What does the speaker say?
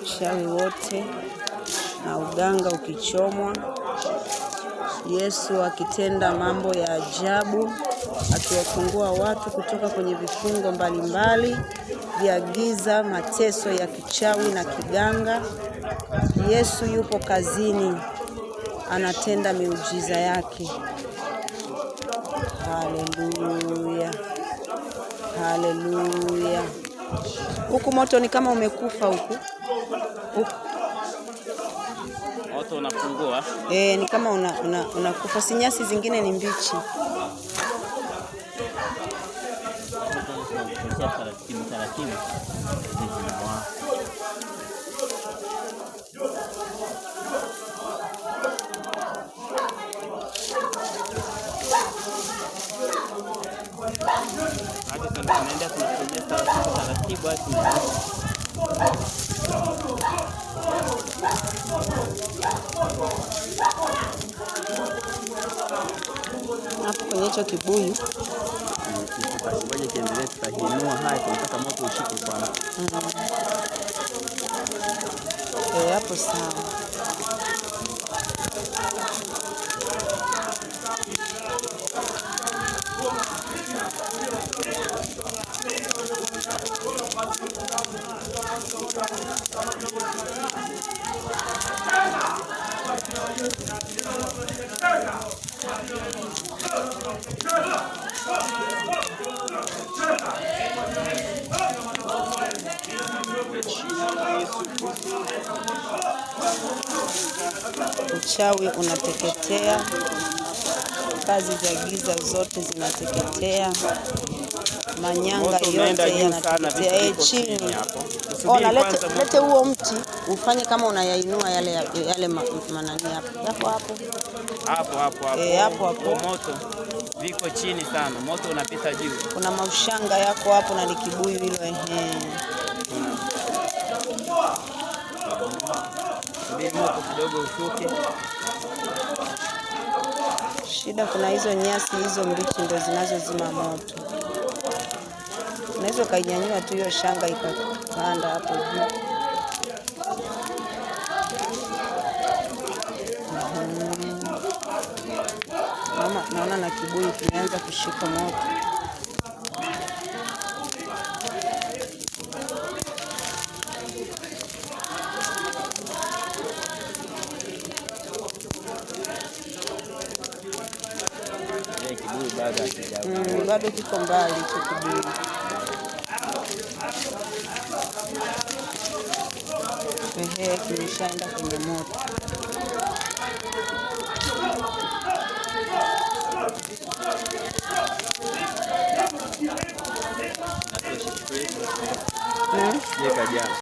Uchawi wote na uganga ukichomwa, Yesu akitenda mambo ya ajabu, akiwafungua watu kutoka kwenye vifungo mbalimbali vya giza, mateso ya kichawi na kiganga. Yesu yupo kazini, anatenda miujiza yake. Haleluya, haleluya. Huku moto ni kama umekufa huku. Moto unapungua. Ni kama unakufa. Si nyasi zingine ni mbichi. Taratibu. Hapo kwenye hicho kibuyu ngoja kiendelee, tutainua haya mpaka moto ushike sana. Hapo sawa. Uchawi unateketea, kazi za giza zote zinateketea, manyanga yote yanateketea. Chini lete huo mti ufanye kama unayainua yale manani hapo. Moto viko chini sana, moto unapita juu. Kuna maushanga yako hapo na likibuyu hilo moto kidogo ushuke. Shida kuna hizo nyasi hizo mbichi ndo zinazozima moto. Unaweza kainyanyua tu hiyo shanga ikapanda hapo juu. Mama, naona na kibuyu kimeanza kushika moto. Bado kiko mbali hicho kibuyu. Kimeshaenda kwenye moto.